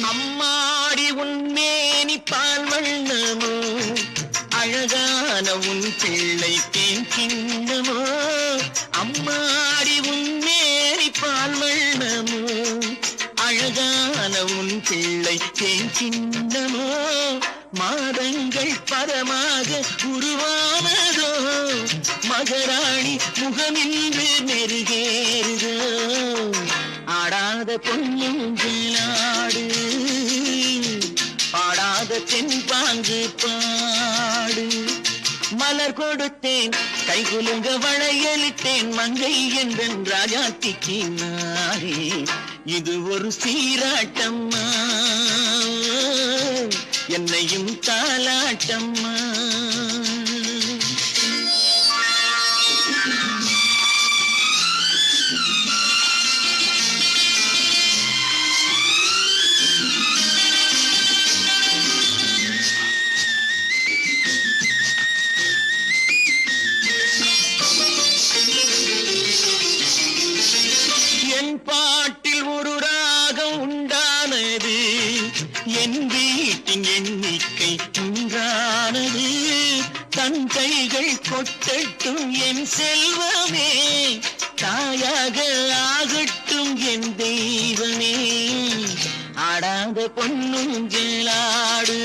அம்மாடி உன்மேனி பால் வண்ணமோ அழகான உன் பிள்ளை தேன் கிண்ணமோ அம்மாடி உன்மேனி பால் வண்ணமோ அழகான உன் பிள்ளை தேன் கிண்ணமோ மாதங்கள் பரமாக உருவானதோ மகராணி முகமின்று மெருகேறுதோ ஆடாத பொன்னுங்களாடு பாடாத தென்பாங்கு பாடு மலர் கொடுத்தேன் கை குலுங்க வளையலிட்டேன் மங்கை என்பன் ராஜாத்திக்கு நானே இது ஒரு சீராட்டம்மா என்னையும் தாலாட்டம்மா என் பாட்டில் ஒரு ராகம் உண்டானது என் வீட்டின் எண்ணிக்கை உண்டானது தன் கைகள் கொட்டட்டும் என் செல்வமே தாயாக ஆகட்டும் என் தெய்வமே ஆடாத பொன்னுங்களாடு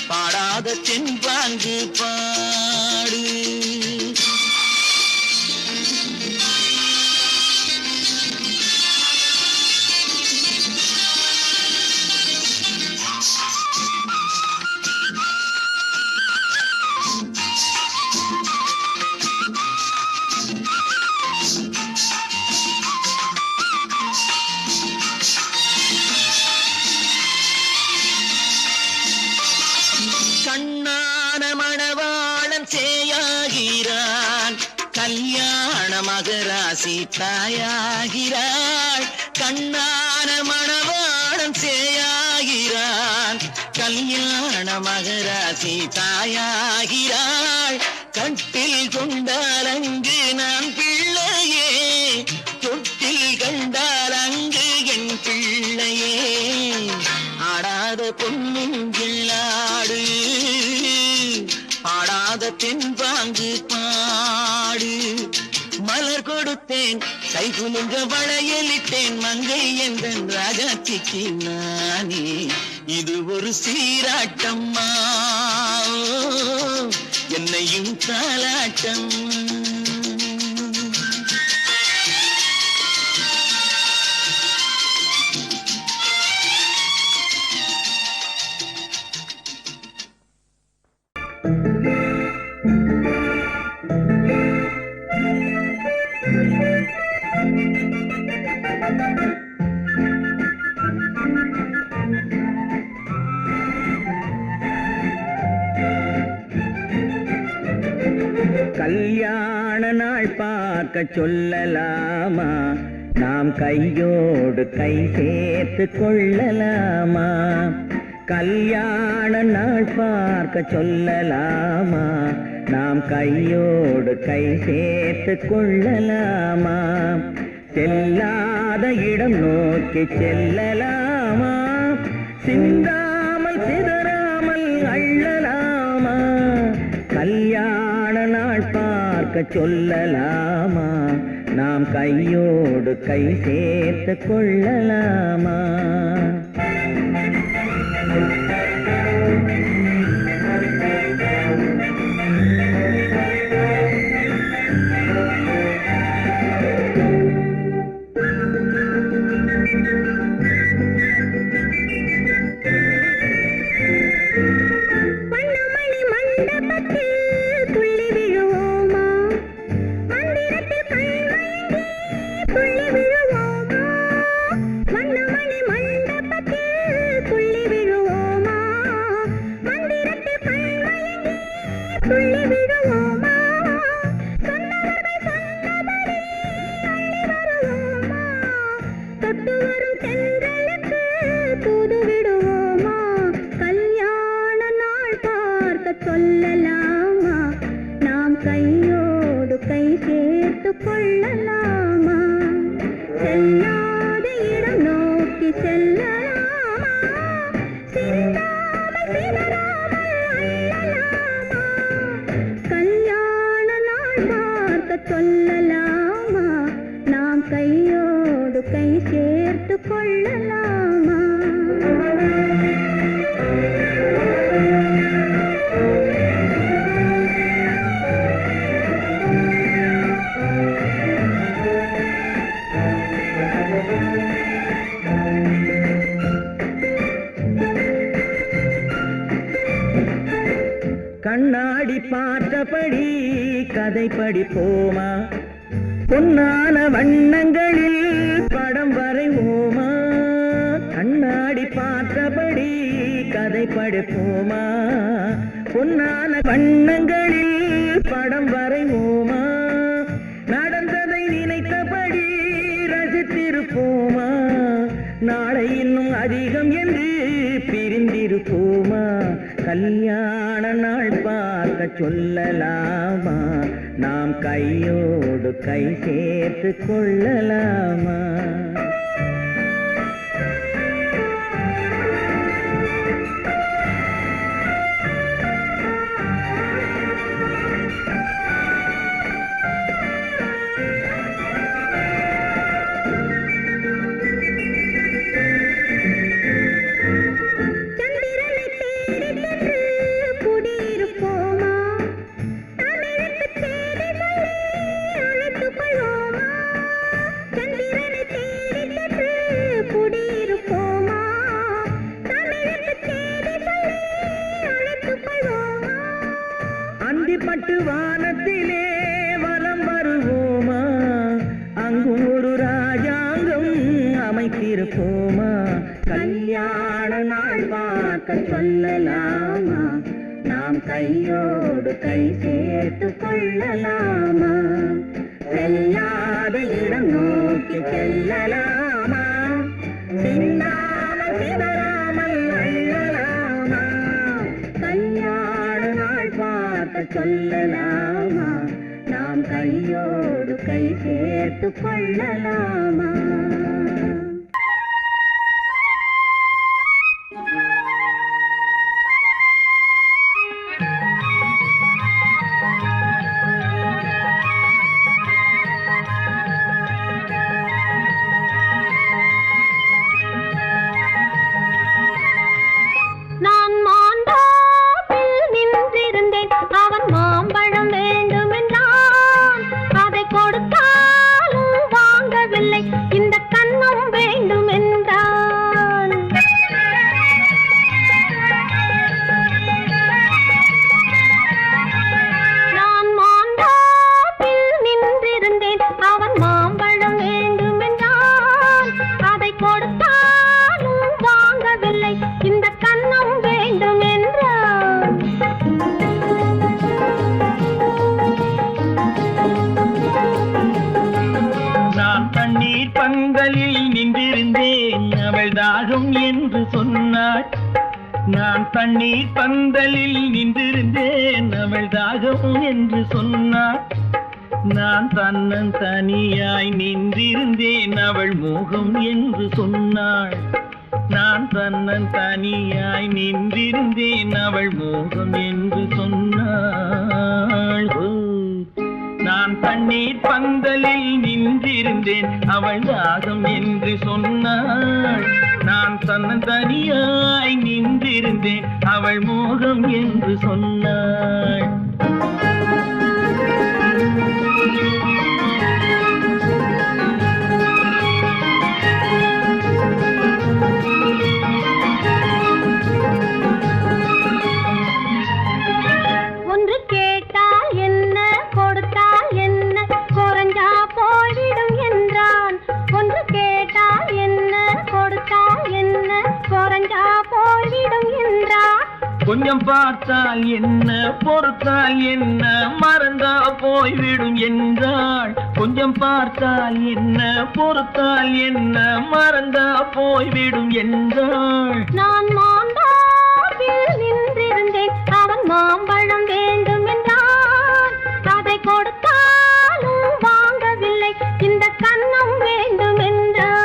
பாடாத தென்பாங்கு பாடு கண்ணான மணவாளன் சேயாகிறான் கல்யாண மகராசி தாயாகிறாள் கண்ணான மணவாளன் சேயாகிறான் கல்யாண மகராசி தாயாகிறாள் கட்டில் கொண்டால் அங்கு நான் பிள்ளையே தொட்டில் கண்டால் அங்கு என் பிள்ளையே ஆடாத
பொன்னும் கிள்ளாடு ஆடாத தென்பாங்கு பாடு மலர் கொடுத்தேன் கை குலுங்க வளையலிட்டேன் மங்கை என்ற ராஜாத்திக்கு நானே இது ஒரு சீராட்டம்மா என்னையும் தாலாட்டம் கல்யாண நாள் பார்க்க சொல்லலாமா நாம் கையோடு கை சேர்த்து கொள்ளலாமா கல்யாண நாள் பார்க்க சொல்லலாமா நாம் கையோடு கை சேர்த்து கொள்ளலாமா செல்லாத இடம் நோக்கி செல்லலாமா சிந்தாமல் சிதறாமல் அள்ளலாமா கல்யாண நாள் பார்க்க சொல்லலாமா நாம் கையோடு கை சேர்த்து கொள்ளலாமா சொல்லலாமா நாம் கையோடு கை சேர்த்து கொள்ளலாமா செல்லாத இடம் நோக்கி செல்லலாமா சிந்தாமல் சிதறாமல் அள்ளலாமா கல்யாண நாள் பார்க்க சொல்லலாமா நாம் கையோடு கை சேர்த்து கொள்ளலாமா கண்ணாடி பார்த்தபடி கதை படிப்போமா பொன்னான வண்ணங்களில் படம் வரைவோமா கண்ணாடி பார்த்தபடி கதை படிப்போமா பொன்னான வண்ணங்களில் படம் வரைவோமா நடந்ததை நினைத்தபடி ரசித்திருப்போமா நாளை இன்னும் அதிகம் என்று பிரிந்திருப்போமா கல்யாண நாள் பார்க்க சொல்லலாமா நாம் கையோடு கை சேர்த்து கொள்ளலாமா பட்டு வானத்திலே வலம் வருவோமா அங்கு ஒரு ராஜாங்கம் அமைத்திருப்போமா கல்யாண நாள் பார்க்க சொல்லலாமா நாம் கையோடு கை சேர்த்து கொள்ளலாமா செல்லாத இடம் நோக்கி செல்லலாமா சிந்தாமல் சிதறாமல் அள்ளலாமா கல்யாண நாள் பார்க்க சொல்லலாமா நாம் கையோடு கை சேர்த்து கொள்ளலாமா நான் தண்ணீர் பந்தலில் நின்றிருந்தேன் அவள் தாகம் என்று சொன்னாள். நான் தன்னன் தனியாய் நின்றிருந்தேன் அவள் மோகம் என்று சொன்னாள். நான் தன்னன் தனியாய் நின்றிருந்தேன் அவள் மோகம் என்று சொன்னாள். நான் தண்ணீர் பந்தலில் நின்றிருந்தேன் அவள் தாகம் என்று சொன்னாள். நான் தன்னன் தனியாய் நின்றிருந்தேன் அவள் மோகம் என்று சொன்னாள்.
ஒன்று கேட்டால் என்ன கொடுத்தால் என்ன குறைஞ்சா போய்விடும் என்றான். ஒன்று கேட்டால் என்ன கொடுத்தால் என்ன குறைஞ்சா போய்விடும் என்றான்.
கொஞ்சம் பார்த்தால் என்ன பொறுத்தால் என்ன மறந்தா போய்விடும் என்றாள். கொஞ்சம் பார்த்தால் என்ன பொறுத்தால் என்ன மறந்தா போய்விடும் என்றாள்.
நான் மாந்தாவில் நின்றிருந்தேன் அவன் மாம்பழம் வேண்டும் என்றான். அதை கொடுத்தாலும் வாங்கவில்லை இந்த கன்னம் வேண்டும் என்றான்.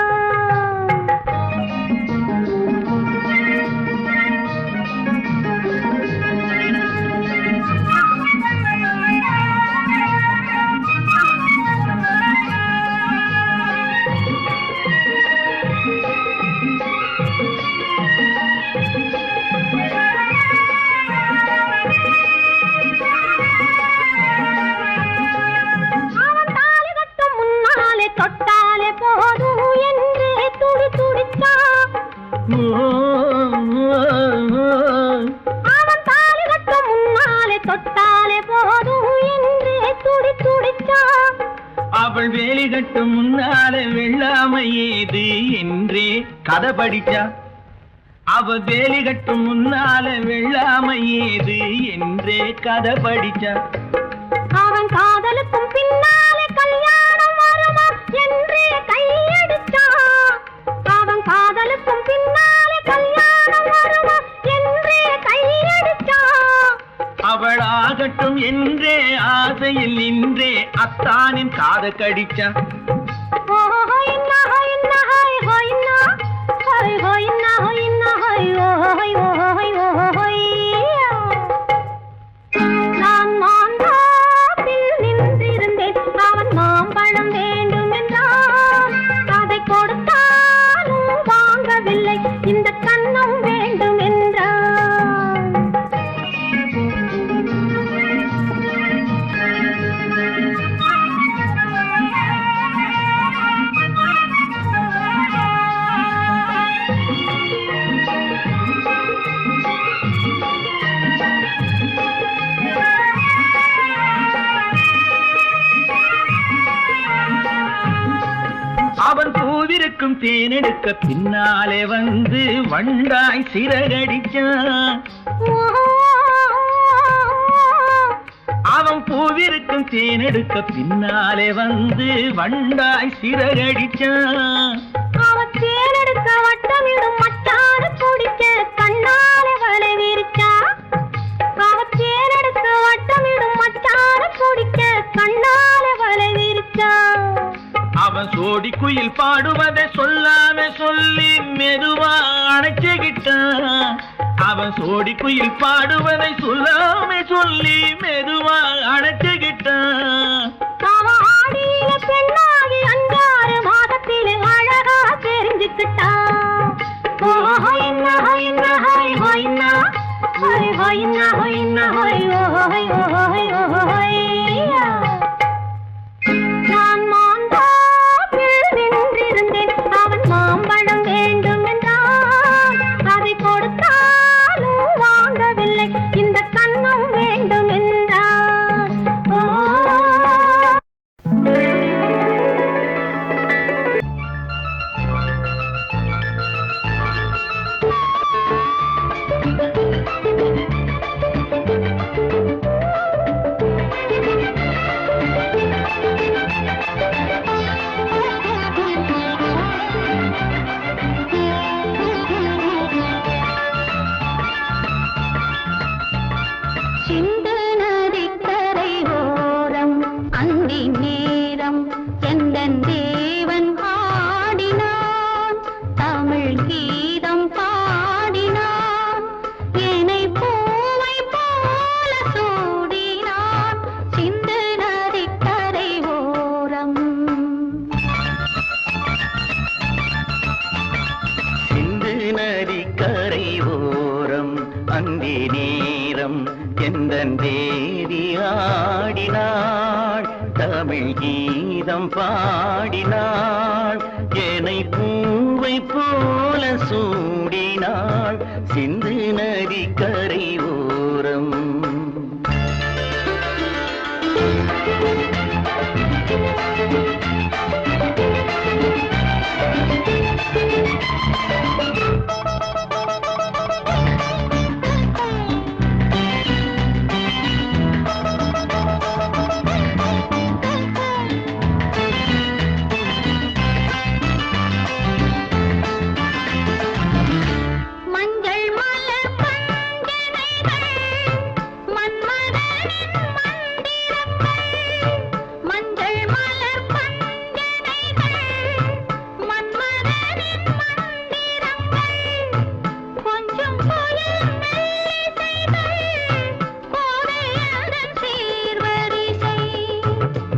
தொட்டாலே போதும் என்றே துடி துடித்தான். அவன் தாலி கட்டும் முன்னாலே தொட்டாலே போதும் என்றே துடி துடித்தான்.
அவள் வேலி கட்டும் முன்னாலே வெள்ளாமை ஏது என்றே கதை படிச்சா. அவள் வேலி கட்டும் முன்னாலே வெள்ளாமை ஏது என்றே கதை படிச்சா.
அவன் காதலுக்கும் பின்னாலே கல்யாணம் வருமா என்றே கையடிச்சான். அவன் காதலுக்கும் பின்னாலே கல்யாணம் வருமா என்றே கையடிச்சான்.
அவள் ஆகட்டும் என்றே ஆசையில் நின்றே அத்தானின் காத கடிச்சா.
நான் மாந்தாப்பில் நின்றிருந்தேன் அவன் மாம்பழம் வேண்டும் என்றான். அதை கொடுத்தாலும் வாங்கவில்லை இந்த கன்னம் வேண்டும் என்றான்.
அவன் பூவிருக்கும் தேனெடுக்க பின்னாலே வந்து வண்டாய் சிறகடிச்சான். அவன் பூவிருக்கும் தேனெடுக்க பின்னாலே வந்து வண்டாய் சிறகடிச்சான்.
அவன் தேனெடுக்க வட்டமிடும் மச்சான குடிக்க கண்ணாலே வலை விரிச்சா. அவன் தேனெடுக்க வட்டமிடும் மச்சான குடிக்க கண்ணாலே வலை விரிச்சா.
அவன் சோடி குயில் பாடுவதை சொல்லாம சொல்லி மெதுவா அணைச்சுக்கிட்டான். அவன் சோடி குயில் பாடுவதை சொல்லாம சொல்லி மெதுவா அணைச்சுக்கிட்டான்.
அவன் ஆடியில பெண்ணாகி 5-6 மாதத்திலே அழகா தெரிஞ்சுக்கிட்டான். நான் மாந்தாப்பில் நின்றிருந்தேன் அவன் மாம்பழம் வேண்டும் என்றான். அதை கொடுத்தாலும் வாங்கவில்லை இந்த கன்னம் வேண்டும் என்றான்.
அந்தி நேரம் எந்தன் தேவி ஆடினாள் தமிழ் கீதம் பாடினாள் என்னை பூவை போல சூடினாள் சிந்து நதி கரை ஓரம்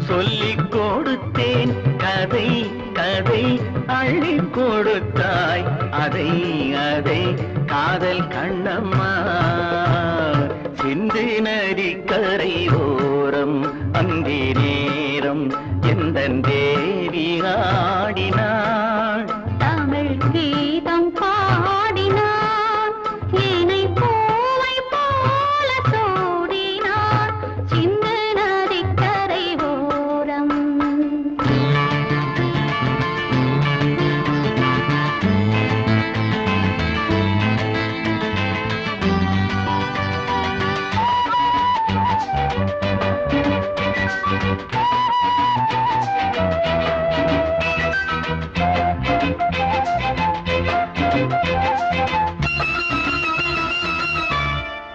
சொல்லிக் கொடுத்தேன் கதை கதை அள்ளி கொடுத்தாய் அதை அதை காதல் கண்ணம்மா சிந்து நதி கரை ஓரம் அந்தி நேரம் எந்தன் தேவி ஆடினாள்
தமிழ் கீதம் பாடினான் என்னை பூவை போல சூடினான் சிந்து நதிக்கரை ஓரம்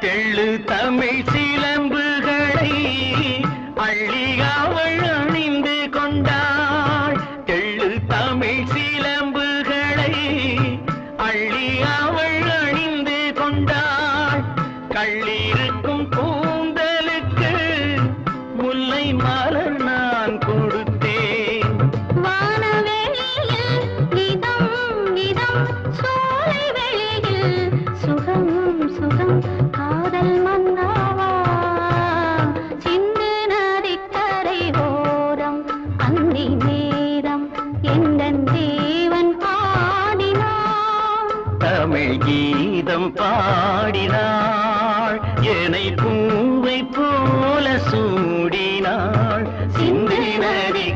தெள்ளு தமிழ் சிலம்புகளை அள்ளி அவள் அணிந்து கொண்டாள் தெள்ளு தமிழ் சிலம்புகளை அள்ளி அவள் அணிந்து கொண்டாள் கள்ளிருக்கும் கூந்தலுக்கு முல்லை மலர் நான் கொடுத்தேன்
வானவெளியில் இதம் இதம் சோலை வெளியில் சுகம் சுகம் காதல் மன்னாவா சிந்து நதிக்கரை ஓரம் அந்தி நேரம் எந்தன் தேவன் பாடினான்
தமிழ் கீதம் பாடினாள் என்னை பூவை போல சூடினாள் சிந்து நதி